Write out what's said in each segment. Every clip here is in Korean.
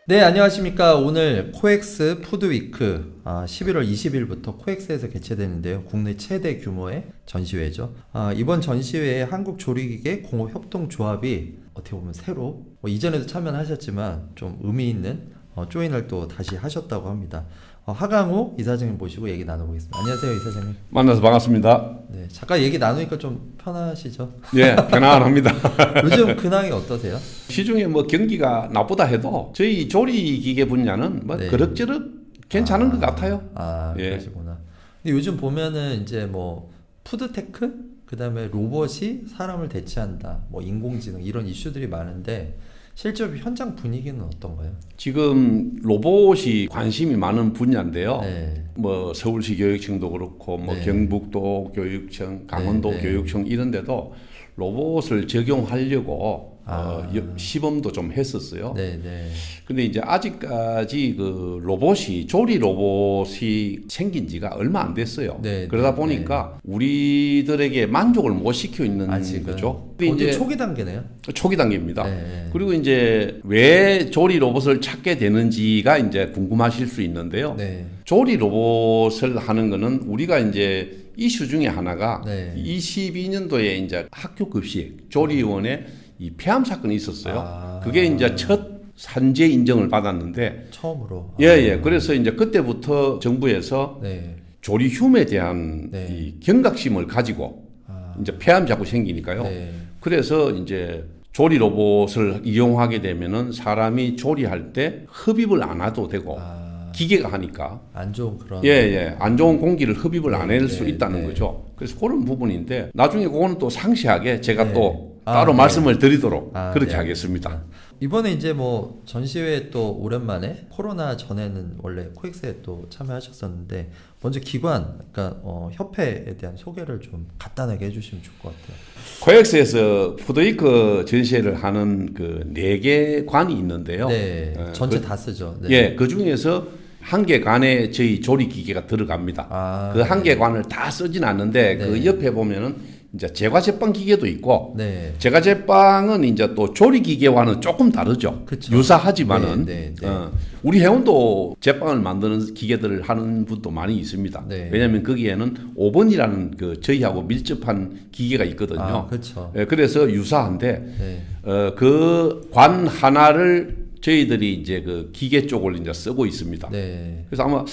네, 안녕하십니까. 오늘 코엑스 푸드위크 11월 20일부터 코엑스에서 개최되는데요. 국내 최대 규모의 전시회죠. 이번 전시회에 한국조리기계 공업협동조합이 어떻게 보면 새로 이전에도 참여하셨지만 좀 의미 있는 조인을 또 다시 하셨다고 합니다. 하강호 이사장님 모시고 얘기 나눠보겠습니다. 안녕하세요, 이사장님. 만나서 반갑습니다. 네, 잠깐 얘기 나누니까 좀 편하시죠? 예, 편안합니다. 요즘 근황이 어떠세요? 시중에 뭐 경기가 나쁘다 해도 저희 조리기계 분야는 뭐 네. 그럭저럭 괜찮은 것 같아요. 예. 그러시구나. 근데 요즘 보면은 이제 뭐 푸드테크, 그다음에 로봇이 사람을 대체한다, 뭐 인공지능 이런 이슈들이 많은데 실제로 현장 분위기는 어떤가요? 지금 로봇이 관심이 많은 분야인데요. 네. 뭐 서울시 교육청도 그렇고 뭐 네. 경북도 교육청, 강원도 네. 교육청 이런 데도 로봇을 적용하려고 시범도 좀 했었어요. 네, 네. 근데 이제 아직까지 그 로봇이 조리 로봇이 생긴 지가 얼마 안 됐어요. 네, 그러다 네, 보니까 우리들에게 만족을 못 시키고 있는 아직은 거죠. 굉장히 초기 단계네요. 초기 단계입니다. 네. 그리고 이제 왜 조리 로봇을 찾게 되는지가 이제 궁금하실 수 있는데요. 네. 조리 로봇을 하는 거는 우리가 이제 이슈 중에 하나가 네. 22년도에 이제 학교 급식 조리원에 이 폐암 사건이 있었어요. 그게 이제 첫 산재 인정을 받았는데 처음으로. 예. 그래서 이제 그때부터 정부에서 네. 조리흉에 대한 네. 이 경각심을 가지고 이제 폐암 자꾸 생기니까요. 네. 그래서 이제 조리 로봇을 이용하게 되면은 사람이 조리할 때 흡입을 안 해도 되고 기계가 하니까 안 좋은 그런. 안 좋은 공기를 흡입을 안 할 수 네, 있다는 네. 거죠. 그래서 그런 부분인데 나중에 그거는 또 상세하게 제가 네. 또 따로 네. 말씀을 드리도록 그렇게 네, 하겠습니다. 알겠습니다. 이번에 이제 뭐 전시회에 또 오랜만에 코로나 전에는 원래 코엑스에 또 참여하셨었는데 먼저 기관, 그러니까 협회에 대한 소개를 좀 간단하게 해주시면 좋을 것 같아요. 코엑스에서 푸드위크 전시회를 하는 그 4개 관이 있는데요. 네, 전체 다 쓰죠. 네. 예, 그 중에서 한 개 관에 저희 조리 기계가 들어갑니다. 그 한 개 관을 다 쓰진 않는데 네. 그 옆에 보면은 이제 제과 제빵 기계도 있고 네. 제과 제빵은 이제 또 조리 기계와는 조금 다르죠. 그쵸. 유사하지만은 네. 우리 회원도 제빵을 만드는 기계들을 하는 분도 많이 있습니다. 네. 왜냐하면 거기에는 오븐이라는 그 저희하고 밀접한 기계가 있거든요. 그렇죠. 예, 그래서 유사한데 네. 그 관 하나를 저희들이 이제 그 기계 쪽을 이제 쓰고 있습니다. 네. 그래서 아마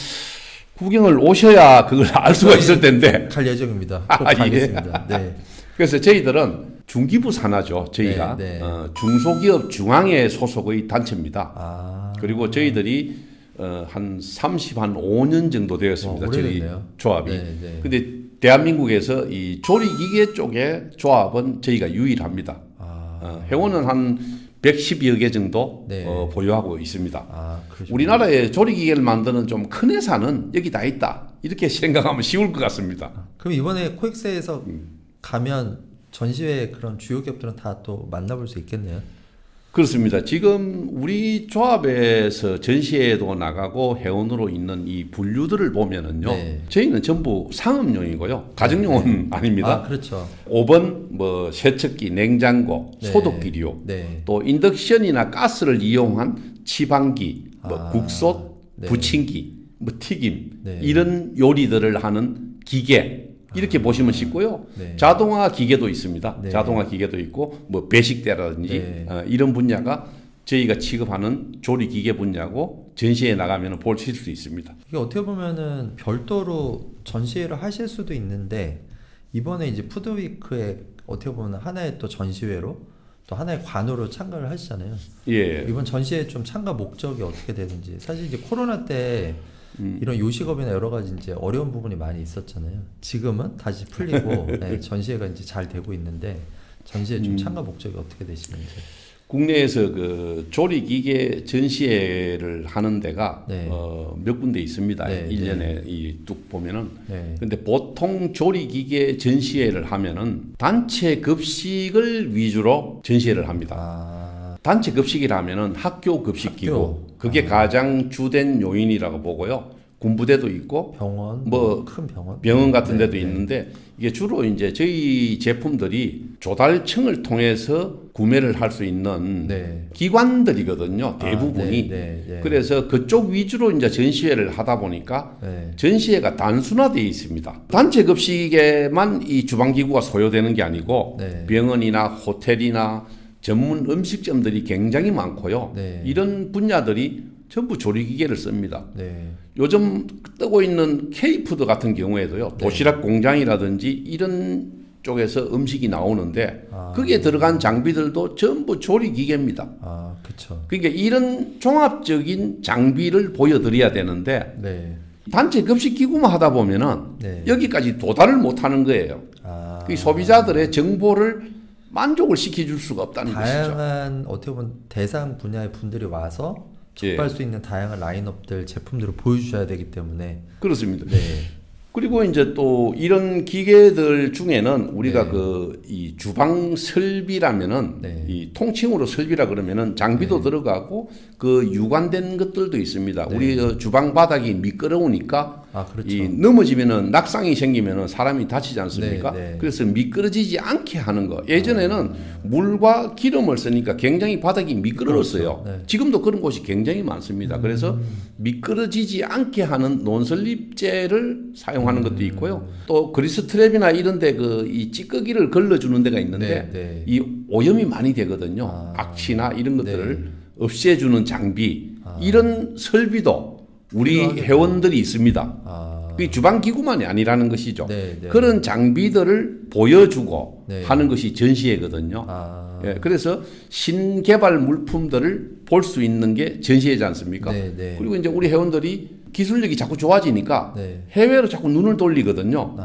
구경을 오셔야 그걸 알 수가 있을 텐데. 갈 예정입니다. 꼭 아, 예. 가겠습니다. 네. 그래서 저희들은 중기부 산하죠. 저희가 네. 중소기업 중앙회 소속의 단체입니다. 그리고 저희들이 한 35년 정도 되었습니다. 저희 오래됐네요. 조합이. 네. 근데 대한민국에서 이 조리기계 쪽의 조합은 저희가 유일합니다. 회원은 한 110여 개 정도 네. 보유하고 있습니다. 그러시구나. 우리나라에 조리기계를 만드는 좀 큰 회사는 여기 다 있다. 이렇게 생각하면 쉬울 것 같습니다. 그럼 이번에 코엑스에서 가면 전시회 그런 주요 기업들은 다 또 만나볼 수 있겠네요. 그렇습니다. 지금 우리 조합에서 전시회에도 나가고 회원으로 있는 이 분류들을 보면은요. 네. 저희는 전부 상업용이고요. 가정용은 아닙니다. 그렇죠. 오븐, 뭐 세척기, 냉장고, 네. 소독기류, 네. 또 인덕션이나 가스를 이용한 치방기, 뭐 국솥, 네. 부침기, 뭐 튀김 네. 이런 요리들을 하는 기계 이렇게 보시면 쉽고요. 네. 자동화 기계도 있습니다. 네. 자동화 기계도 있고 뭐 배식대라든지 네. 이런 분야가 저희가 취급하는 조리 기계 분야고 전시회에 나가면 보실 수 있습니다. 이게 어떻게 보면은 별도로 전시회를 하실 수도 있는데 이번에 이제 푸드위크에 어떻게 보면 하나의 또 전시회로 또 하나의 관으로 참가를 하시잖아요. 예. 이번 전시회 좀 참가 목적이 어떻게 되는지 사실 이제 코로나 때 이런 요식업이나 여러 가지 이제 어려운 부분이 많이 있었잖아요. 지금은 다시 풀리고 네, 전시회가 이제 잘 되고 있는데 전시회 좀 참가 목적이 어떻게 되시는지. 국내에서 그 조리 기계 전시회를 하는 데가 네. 몇 군데 있습니다. 네, 1년에 이 뚝 보면은. 네. 근데 보통 조리 기계 전시회를 하면은 단체 급식을 위주로 전시회를 합니다. 단체 급식이라면은 학교 급식기구. 그게 가장 주된 요인이라고 보고요. 군부대도 있고 병원, 뭐 큰 병원, 병원 같은 데도 네. 있는데 이게 주로 이제 저희 제품들이 조달청을 통해서 구매를 할 수 있는 네. 기관들이거든요. 대부분이. 네. 그래서 그쪽 위주로 이제 전시회를 하다 보니까 네. 전시회가 단순화되어 있습니다. 단체 급식에만 이 주방기구가 소요되는 게 아니고 네. 병원이나 호텔이나 전문 음식점들이 굉장히 많고요. 네. 이런 분야들이 전부 조리기계를 씁니다. 네. 요즘 뜨고 있는 K푸드 같은 경우에도요. 네. 도시락 공장이라든지 이런 쪽에서 음식이 나오는데 거기에 들어간 장비들도 전부 조리기계입니다. 아, 그렇죠. 그러니까 이런 종합적인 장비를 보여드려야 되는데 네. 단체 급식기구만 하다 보면은 네. 여기까지 도달을 못하는 거예요. 그 소비자들의 정보를 만족을 시켜줄 수가 없다는 것이죠. 다양한 어떻게 보면 대상 분야의 분들이 와서 접할 수 있는 다양한 라인업들 제품들을 보여주셔야 되기 때문에 그렇습니다. 네. 그리고 이제 또 이런 기계들 중에는 우리가 네. 이 주방 설비라면은 네. 이 통칭으로 설비라 그러면은 장비도 들어가고 그 유관된 것들도 있습니다. 네. 우리 주방 바닥이 미끄러우니까 그렇죠. 이 넘어지면은 낙상이 생기면은 사람이 다치지 않습니까? 네. 그래서 미끄러지지 않게 하는 거. 예전에는 물과 기름을 쓰니까 굉장히 바닥이 미끄러웠어요. 그렇죠. 네. 지금도 그런 곳이 굉장히 많습니다. 그래서 미끄러지지 않게 하는 논설립제를 사용하는 것도 있고요. 또 그리스 트랩이나 이런데 이 찌꺼기를 걸러주는 데가 있는데 네. 이 오염이 많이 되거든요. 악취나 이런 것들을 없애주는 장비 이런 설비도 우리 회원들이 있습니다. 그 주방기구만이 아니라는 것이죠. 네. 그런 장비들을 보여주고 네. 하는 것이 전시회거든요. 예, 그래서 신개발 물품들을 볼 수 있는 게 전시회지 않습니까? 네. 그리고 이제 우리 회원들이 기술력이 자꾸 좋아지니까 네. 해외로 자꾸 눈을 돌리거든요.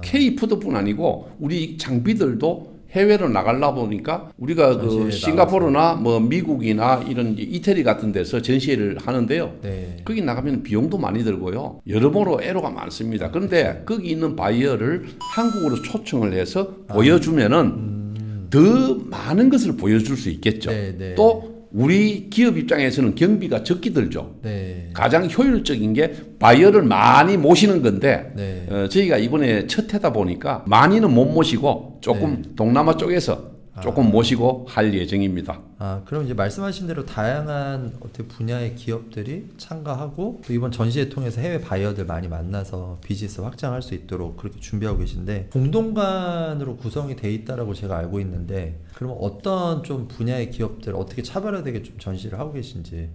K푸드뿐 아니고 우리 장비들도 해외로 나가려 보니까 우리가 전시회에 싱가포르나 뭐 미국이나 이런 이태리 같은 데서 전시회를 하는데요. 네. 거기 나가면 비용도 많이 들고요. 여러모로 애로가 많습니다. 그런데 거기 있는 바이어를 한국으로 초청을 해서 보여주면은 더 많은 것을 보여줄 수 있겠죠. 네. 또 우리 기업 입장에서는 경비가 적게 들죠. 네. 가장 효율적인 게 바이어를 많이 모시는 건데 네. 저희가 이번에 첫 해다 보니까 많이는 못 모시고 조금 동남아 쪽에서 조금 모시고 할 예정입니다. 그럼 이제 말씀하신 대로 다양한 어떻게 분야의 기업들이 참가하고 또 이번 전시회 통해서 해외 바이어들 많이 만나서 비즈니스 확장할 수 있도록 그렇게 준비하고 계신데 공동관으로 구성이 돼 있다라고 제가 알고 있는데 그럼 어떤 좀 분야의 기업들 어떻게 차별화되게 좀 전시를 하고 계신지.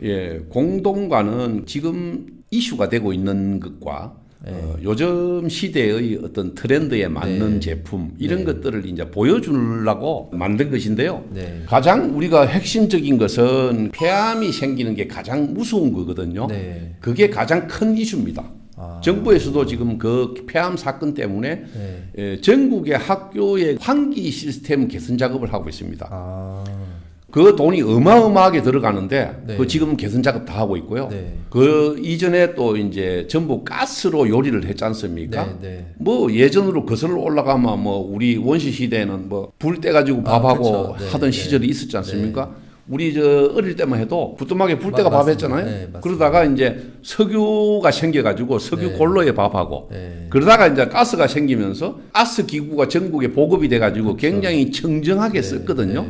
예, 공동관은 지금 이슈가 되고 있는 것과 요즘 시대의 어떤 트렌드에 맞는 제품 이런 것들을 이제 보여주려고 만든 것인데요. 네. 가장 우리가 핵심적인 것은 폐암이 생기는 게 가장 무서운 거거든요. 네. 그게 가장 큰 이슈입니다. 정부에서도 지금 그 폐암 사건 때문에 전국의 학교의 환기 시스템 개선 작업을 하고 있습니다. 그 돈이 어마어마하게 들어가는데 그 지금 개선 작업 다 하고 있고요. 그 이전에 또 이제 전부 가스로 요리를 했지 않습니까? 뭐 예전으로 거슬러 올라가면 뭐 우리 원시 시대에는 뭐 불 떼 가지고 밥하고 그렇죠. 하던 시절이 있었지 않습니까? 우리 어릴 때만 해도 부뚜막에 불 때가 밥 했잖아요. 그러다가 이제 석유가 생겨가지고 석유 골로에 밥하고 그러다가 이제 가스가 생기면서 가스 기구가 전국에 보급이 돼가지고 굉장히 청정하게 썼거든요.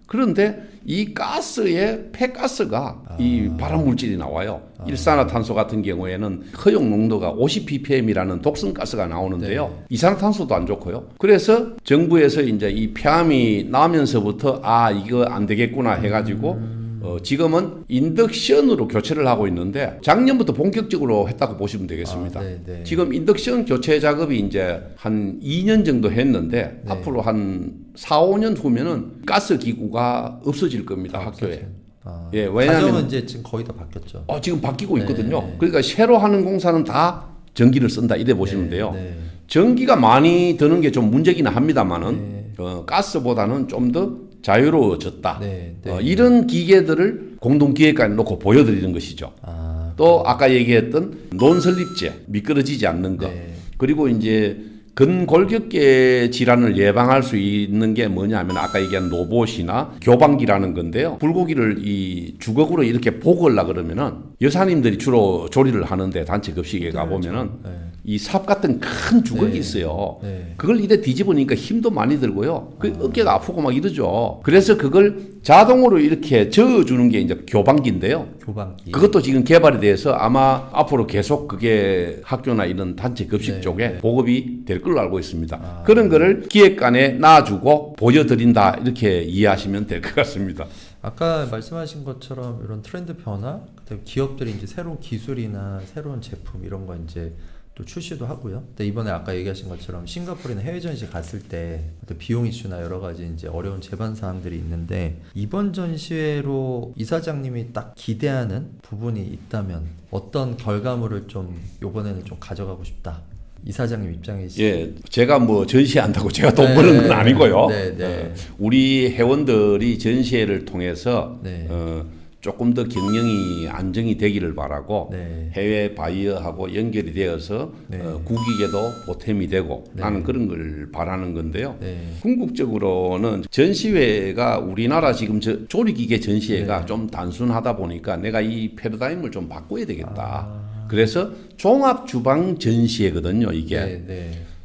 그런데 이 가스에 폐가스가 이 발암 물질이 나와요. 일산화탄소 같은 경우에는 허용 농도가 50ppm이라는 독성 가스가 나오는데요. 이산화탄소도 안 좋고요. 그래서 정부에서 이제 이 폐암이 나면서부터 이거 안 되겠구나 해가지고 지금은 인덕션으로 교체를 하고 있는데 작년부터 본격적으로 했다고 보시면 되겠습니다. 지금 인덕션 교체 작업이 이제 한 2년 정도 했는데 앞으로 한 4, 5년 후면은 가스 기구가 없어질 겁니다. 학교에. 예, 왜냐하면 가정은 이제 지금 거의 다 바뀌었죠. 지금 바뀌고 있거든요. 그러니까 새로 하는 공사는 다 전기를 쓴다 이래 보시면 돼요. 전기가 많이 드는 게 좀 문제긴 합니다만은 가스보다는 좀 더 자유로워졌다. 이런 기계들을 공동기획관에 놓고 보여드리는 것이죠. 또 아까 얘기했던 논설립제 미끄러지지 않는 것 그리고 이제 근골격계 질환을 예방할 수 있는 게 뭐냐면 아까 얘기한 로봇이나 교방기라는 건데요. 불고기를 이 주걱으로 이렇게 볶으려 그러면은 여사님들이 주로 조리를 하는데 단체 급식에 가보면은 이 삽 같은 큰 주걱이 있어요. 그걸 이래 뒤집으니까 힘도 많이 들고요. 그 어깨가 아프고 막 이러죠. 그래서 그걸 자동으로 이렇게 저어주는 게 이제 교방기인데요. 교방기. 그것도 지금 개발이 돼서 아마 앞으로 계속 그게 학교나 이런 단체 급식 쪽에 보급이 될 걸로 알고 있습니다. 그런 거를 기획관에 놔주고 보여드린다 이렇게 이해하시면 될 것 같습니다. 아까 말씀하신 것처럼 이런 트렌드 변화, 그다음에 기업들이 이제 새로운 기술이나 새로운 제품 이런 거 이제 또 출시도 하고요. 근데 이번에 아까 얘기하신 것처럼 싱가포르나 해외 전시 갔을 때 비용 이슈나 여러 가지 이제 어려운 제반 사항들이 있는데 이번 전시회로 이사장님이 딱 기대하는 부분이 있다면 어떤 결과물을 좀 이번에는 좀 가져가고 싶다. 이사장님 입장이시죠? 예, 제가 뭐 전시한다고 제가 돈 버는 건 아니고요. 네. 우리 회원들이 전시회를 통해서 조금 더 경영이 안정이 되기를 바라고 해외 바이어하고 연결이 되어서 국익에도 보탬이 되고 나는 그런 걸 바라는 건데요. 궁극적으로는 전시회가 우리나라 지금 조리기계 전시회가 좀 단순하다 보니까 내가 이 패러다임을 좀 바꿔야 되겠다. 그래서 종합주방 전시회거든요, 이게.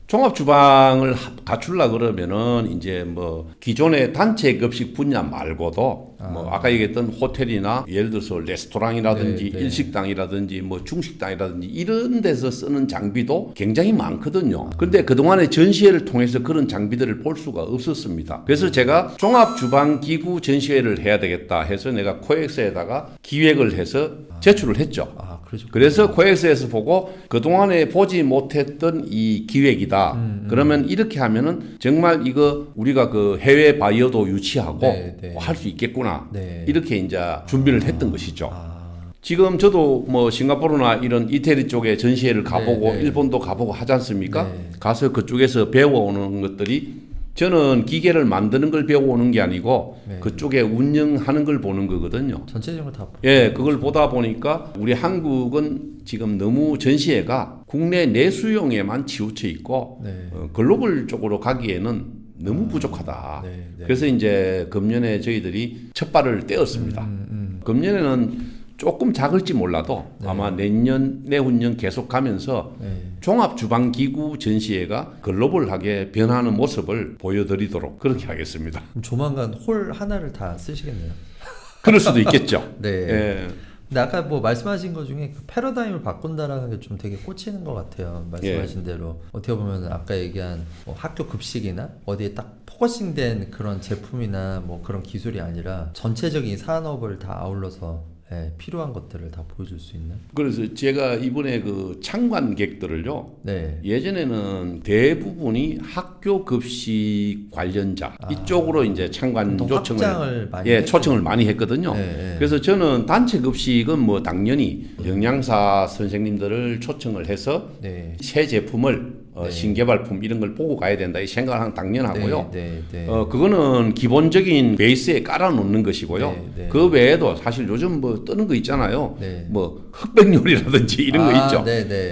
종합주방을 갖추려고 그러면은 이제 뭐 기존의 단체 급식 분야 말고도 뭐 아까 얘기했던 호텔이나 예를 들어서 레스토랑이라든지 일식당이라든지 뭐 중식당이라든지 이런 데서 쓰는 장비도 굉장히 많거든요. 근데 그동안에 전시회를 통해서 그런 장비들을 볼 수가 없었습니다. 그래서 제가 종합주방기구 전시회를 해야 되겠다 해서 내가 코엑스에다가 기획을 해서 제출을 했죠. 그래서 코엑스에서 보고 그동안에 보지 못했던 이 기획이다. 그러면 이렇게 하면은 정말 이거 우리가 그 해외 바이어도 유치하고 할 수 있겠구나. 이렇게 이제 준비를 했던 것이죠. 지금 저도 뭐 싱가포르나 이런 이태리 쪽에 전시회를 가보고 일본도 가보고 하지 않습니까? 가서 그쪽에서 배워오는 것들이 저는 기계를 만드는 걸 배워오는 게 아니고 그쪽에 운영하는 걸 보는 거거든요. 전체적으로 다. 그걸 보다 보니까 우리 한국은 지금 너무 전시회가 국내 내수용에만 치우쳐 있고 글로벌 쪽으로 가기에는 너무 부족하다. 그래서 이제 금년에 저희들이 첫 발을 떼었습니다. 금년에는 조금 작을지 몰라도 아마 내년, 내후년 계속 가면서 종합주방기구 전시회가 글로벌하게 변하는 모습을 보여드리도록 그렇게 하겠습니다. 그럼 조만간 홀 하나를 다 쓰시겠네요. 그럴 수도 있겠죠. 근데 아까 뭐 말씀하신 것 중에 그 패러다임을 바꾼다라는 게 좀 되게 꽂히는 것 같아요. 말씀하신 대로 어떻게 보면 아까 얘기한 뭐 학교 급식이나 어디에 딱 포커싱된 그런 제품이나 뭐 그런 기술이 아니라 전체적인 산업을 다 아울러서 필요한 것들을 다 보여줄 수 있는. 그래서 제가 이번에 그 참관객들을요. 예전에는 대부분이 학교 급식 관련자 이쪽으로 이제 참관 초청을 많이 했거든요. 그래서 저는 단체 급식은 뭐 당연히 영양사 선생님들을 초청을 해서 새 제품을 신개발품 이런 걸 보고 가야 된다 이 생각을 하는 당연하고요. 그거는 기본적인 베이스에 깔아놓는 것이고요. 그 외에도 사실 요즘 뭐 뜨는 거 있잖아요. 뭐 흑백 요리라든지 이런 거 있죠.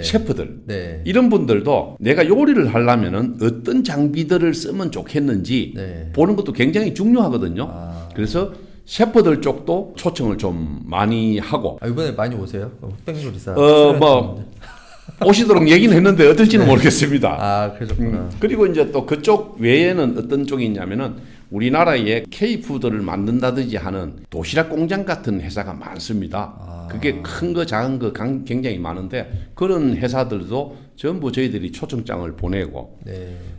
셰프들 이런 분들도 내가 요리를 하려면은 어떤 장비들을 쓰면 좋겠는지 보는 것도 굉장히 중요하거든요. 그래서 셰프들 쪽도 초청을 좀 많이 하고. 이번에 많이 오세요? 흑백 요리사. 뭐. 오시도록 얘기는 했는데 어떨지는 모르겠습니다. 그렇구나. 그리고 이제 또 그쪽 외에는 어떤 쪽이 있냐면은 우리나라에 K푸드를 만든다든지 하는 도시락 공장 같은 회사가 많습니다. 그게 큰 거 작은 거 굉장히 많은데 그런 회사들도 전부 저희들이 초청장을 보내고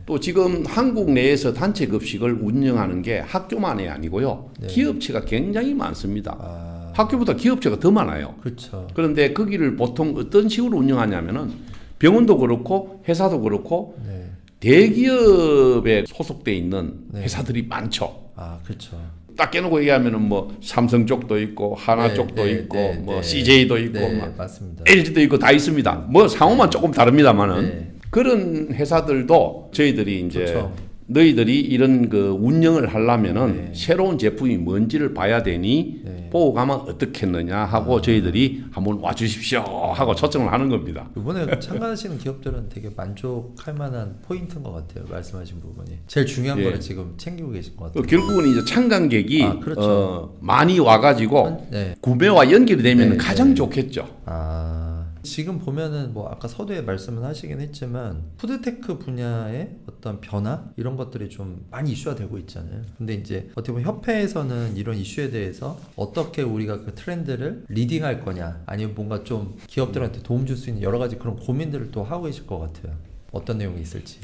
또 지금 한국 내에서 단체 급식을 운영하는 게 학교만이 아니고요. 기업체가 굉장히 많습니다. 학교보다 기업체가 더 많아요. 그런데 거기를 보통 어떤 식으로 운영하냐면은 병원도 그렇고 회사도 그렇고 대기업에 소속돼 있는 회사들이 많죠. 딱 깨놓고 얘기하면은 뭐 삼성 쪽도 있고 하나 쪽도 있고 뭐 CJ도 있고 맞습니다. LG도 있고 다 있습니다. 뭐 상호만 조금 다릅니다만은 그런 회사들도 저희들이 이제 너희들이 이런 그 운영을 하려면은 새로운 제품이 뭔지를 봐야 되니 보고 가면 어떻겠느냐 하고 저희들이 한번 와주십시오 하고 초청을 하는 겁니다. 이번에 참가하시는 기업들은 되게 만족할 만한 포인트인 것 같아요. 말씀하신 부분이 제일 중요한 거를 지금 챙기고 계신 것 같아요. 결국은 이제 참관객이 그렇죠. 많이 와가지고 구매와 연결이 되면 가장 좋겠죠. 지금 보면은 뭐 아까 서두에 말씀을 하시긴 했지만 푸드테크 분야의 어떤 변화 이런 것들이 좀 많이 이슈화 되고 있잖아요. 근데 이제 어떻게 보면 협회에서는 이런 이슈에 대해서 어떻게 우리가 그 트렌드를 리딩할 거냐, 아니면 뭔가 좀 기업들한테 도움 줄 수 있는 여러 가지 그런 고민들을 또 하고 계실 것 같아요. 어떤 내용이 있을지.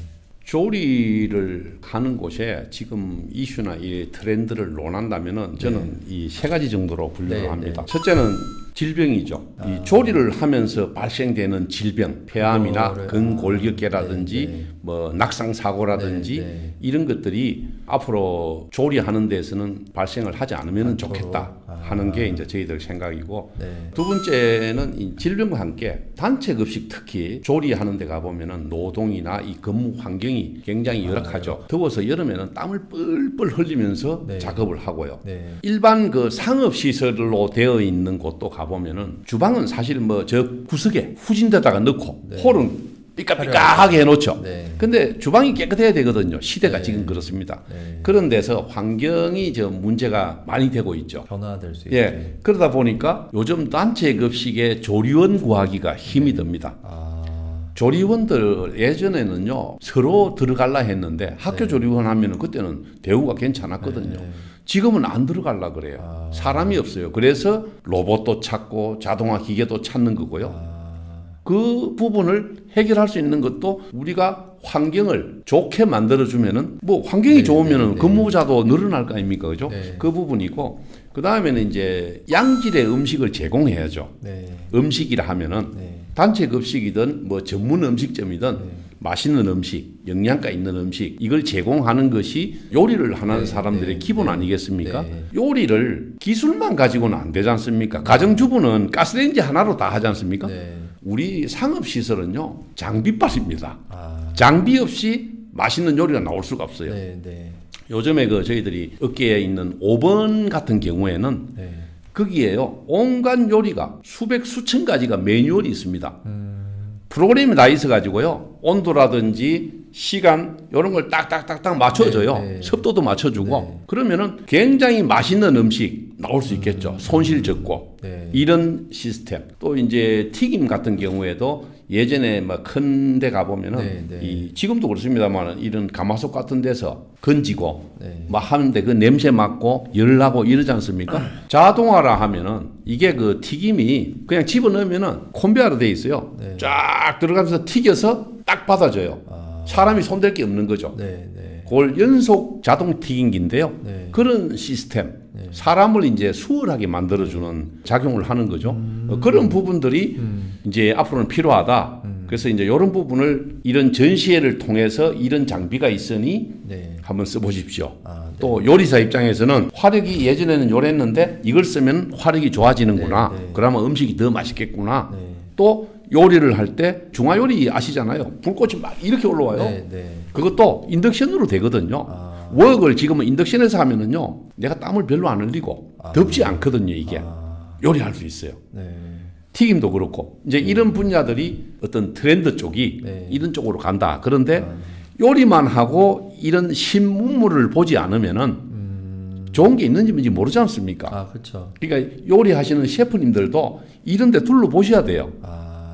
조리를 하는 곳에 지금 이슈나 이 트렌드를 논한다면은 저는 이 세 가지 정도로 분류를 합니다. 첫째는 질병이죠. 이 조리를 하면서 발생되는 질병, 폐암이나 근골격계라든지 뭐 낙상 사고라든지 이런 것들이 앞으로 조리하는 데서는 발생을 하지 않으면 좋겠다 하는 게 이제 저희들 생각이고, 두 번째는 이 질병과 함께 단체 급식, 특히 조리하는 데 가보면은 노동이나 이 근무 환경이 굉장히 열악하죠. 더워서 여름에는 땀을 뻘뻘 흘리면서 작업을 하고요. 일반 그 상업 시설로 되어 있는 곳도 가보면은 주방은 사실 뭐 저 구석에 후진데다가 넣고 홀은 삐까삐까하게 해놓죠. 근데 주방이 깨끗해야 되거든요. 시대가 지금 그렇습니다. 그런 데서 환경이 저 문제가 많이 되고 있죠. 변화될 수 있죠. 그러다 보니까 요즘 단체 급식에 조리원 구하기가 힘이 듭니다. 조리원들 예전에는요 서로 들어갈라 했는데 학교 조리원 하면은 그때는 대우가 괜찮았거든요. 지금은 안 들어갈라 그래요. 사람이 없어요. 그래서 로봇도 찾고 자동화 기계도 찾는 거고요. 그 부분을 해결할 수 있는 것도 우리가 환경을 좋게 만들어주면은 뭐 환경이 좋으면은 근무자도 늘어날 거 아닙니까, 그죠? 그 부분이고, 그 다음에는 이제 양질의 음식을 제공해야죠. 음식이라 하면은 단체 급식이든 뭐 전문 음식점이든 맛있는 음식, 영양가 있는 음식 이걸 제공하는 것이 요리를 하는 사람들의 기본 아니겠습니까? 요리를 기술만 가지고는 안 되지 않습니까? 가정주부는 가스레인지 하나로 다 하지 않습니까? 우리 상업시설은요 장비빨입니다. 장비 없이 맛있는 요리가 나올 수가 없어요. 요즘에 그 저희들이 업계에 있는 오븐 같은 경우에는 거기에요 온갖 요리가 수백 수천 가지가 매뉴얼이 있습니다. 프로그램이 다 있어가지고요 온도라든지 시간 이런 걸 딱딱딱딱 맞춰줘요. 습도도 맞춰주고 그러면은 굉장히 맛있는 음식 나올 수 있겠죠. 손실 적고 이런 시스템. 또 이제 튀김 같은 경우에도 예전에 뭐 큰 데 가보면은 이 지금도 그렇습니다만 이런 가마솥 같은 데서 건지고 막 하는데 그 냄새 맡고 열 나고 이러지 않습니까? 자동화라 하면은 이게 그 튀김이 그냥 집어넣으면은 콘베어로 돼 있어요. 쫙 들어가면서 튀겨서 딱 받아줘요. 사람이 손댈 게 없는 거죠. 그걸 연속 자동 튀김기인데요. 그런 시스템, 사람을 이제 수월하게 만들어주는 작용을 하는 거죠. 그런 부분들이 이제 앞으로는 필요하다. 그래서 이제 이런 부분을 이런 전시회를 통해서 이런 장비가 있으니 한번 써보십시오. 또 요리사 입장에서는 화력이 예전에는 요랬는데 이걸 쓰면 화력이 좋아지는구나. 그러면 음식이 더 맛있겠구나. 또 요리를 할 때 중화요리 아시잖아요. 불꽃이 막 이렇게 올라와요. 그것도 인덕션으로 되거든요. 웍을 지금은 인덕션에서 하면은요, 내가 땀을 별로 안 흘리고 덥지 않거든요, 이게. 요리할 수 있어요. 튀김도 그렇고. 이제 이런 분야들이 어떤 트렌드 쪽이 이런 쪽으로 간다. 그런데 요리만 하고 이런 신문물을 보지 않으면은 좋은 게 있는지 뭔지 모르지 않습니까? 그렇죠. 그러니까 요리하시는 셰프님들도 이런 데 둘러보셔야 돼요.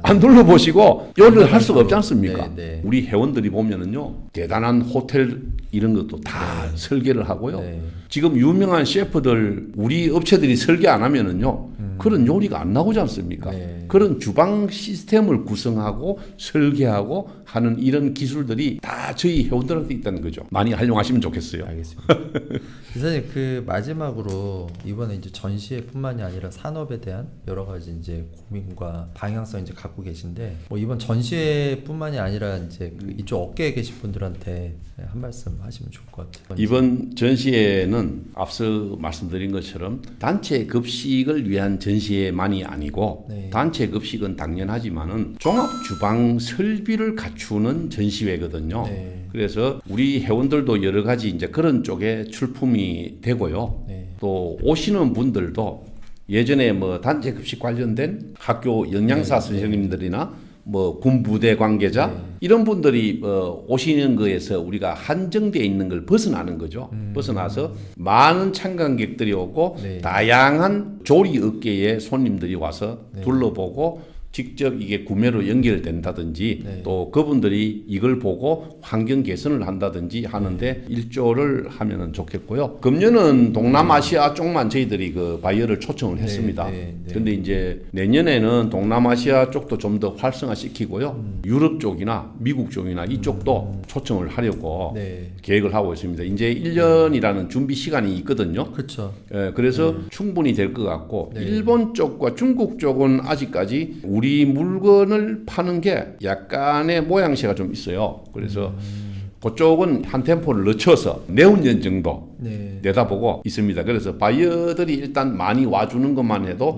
안 둘러보시고 요리를 할 수가 없지 않습니까? 우리 회원들이 보면은요, 대단한 호텔 이런 것도 다 설계를 하고요. 지금 유명한 셰프들 우리 업체들이 설계 안 하면은요, 그런 요리가 안 나오지 않습니까? 그런 주방 시스템을 구성하고 설계하고 하는 이런 기술들이 다 저희 회원들한테 있다는 거죠. 많이 활용하시면 좋겠어요. 알겠습니다. 기사님, 그 마지막으로 이번에 이제 전시회뿐만이 아니라 산업에 대한 여러 가지 이제 고민과 방향성 이제 갖고 계신데, 뭐 이번 전시회뿐만이 아니라 이제 그 이쪽 업계에 계신 분들한테 한 말씀 하시면 좋을 것 같아요. 이번 전시회는 앞서 말씀드린 것처럼 단체 급식을 위한 전시회만이 아니고 단체 급식은 당연하지만은 종합 주방 설비를 갖춘 맞추는 전시회거든요. 네. 그래서 우리 회원들도 여러 가지 이제 그런 쪽에 출품이 되고요. 네. 또 오시는 분들도 예전에 뭐 단체급식 관련된 학교 영양사 선생님들이나 뭐 군부대 관계자 이런 분들이 오시는 거에서 우리가 한정되어 있는 걸 벗어나는 거죠. 벗어나서 많은 참관객들이 오고 다양한 조리 업계의 손님들이 와서 둘러보고 직접 이게 구매로 연결된다든지 또 그분들이 이걸 보고 환경 개선을 한다든지 하는데 일조를 하면은 좋겠고요. 금년은 동남아시아 쪽만 저희들이 그 바이어를 초청을 했습니다. 그런데 이제 내년에는 동남아시아 쪽도 좀 더 활성화시키고요. 유럽 쪽이나 미국 쪽이나 이쪽도 초청을 하려고 계획을 하고 있습니다. 이제 1년이라는 준비 시간이 있거든요. 그렇죠. 그래서 충분히 될 것 같고 일본 쪽과 중국 쪽은 아직까지 우리 물건을 파는 게 약간의 모양새가 좀 있어요. 그래서 그쪽은 한 템포를 늦춰서 내후년 정도 내다보고 있습니다. 그래서 바이어들이 일단 많이 와주는 것만 해도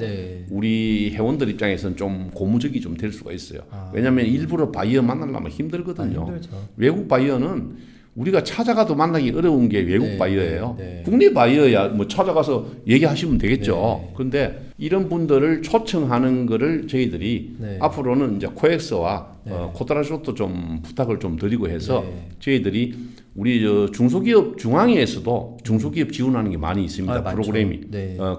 우리 회원들 입장에서는 좀 고무적이 좀 될 수가 있어요. 왜냐하면 일부러 바이어 만나려면 힘들거든요. 힘들죠. 외국 바이어는 우리가 찾아가도 만나기 어려운 게 외국 바이어예요. 국내 바이어야 뭐 찾아가서 얘기하시면 되겠죠. 그런데 이런 분들을 초청하는 거를 저희들이 앞으로는 이제 코엑스와 코드라쇼도 좀 부탁을 좀 드리고 해서 저희들이 우리 중소기업 중앙회에서도 중소기업 지원하는 게 많이 있습니다. 프로그램이.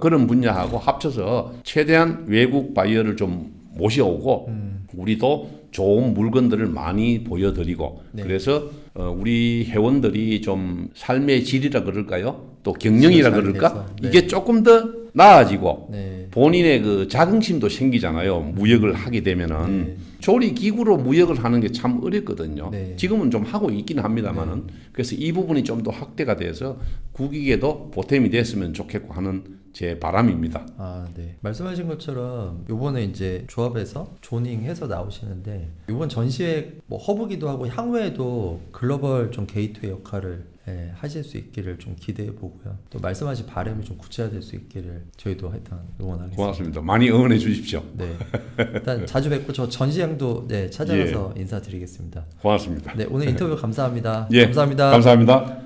그런 분야하고 합쳐서 최대한 외국 바이어를 좀 모셔오고 우리도 좋은 물건들을 많이 보여드리고 그래서 우리 회원들이 좀 삶의 질이라 그럴까요? 또 경영이라 그럴까? 이게 조금 더 나아지고 본인의 그 자긍심도 생기잖아요. 무역을 하게 되면은 조리 기구로 무역을 하는 게 참 어렵거든요. 지금은 좀 하고 있긴 합니다만은 그래서 이 부분이 좀 더 확대가 돼서 국익에도 보탬이 됐으면 좋겠고 하는 제 바람입니다. 네. 말씀하신 것처럼 이번에 이제 조합에서 조닝해서 나오시는데 이번 전시회 뭐 허브기도 하고 향후에도 글로벌 좀 게이트웨이 역할을 하실 수 있기를 좀 기대해 보고요. 또 말씀하신 바람이 좀 구체화될 수 있기를 저희도 일단 응원하겠습니다. 고맙습니다. 많이 응원해 주십시오. 네. 일단 자주 뵙고 저 전시장도 찾아가서 인사드리겠습니다. 고맙습니다. 네, 오늘 인터뷰 감사합니다. 예, 감사합니다. 감사합니다.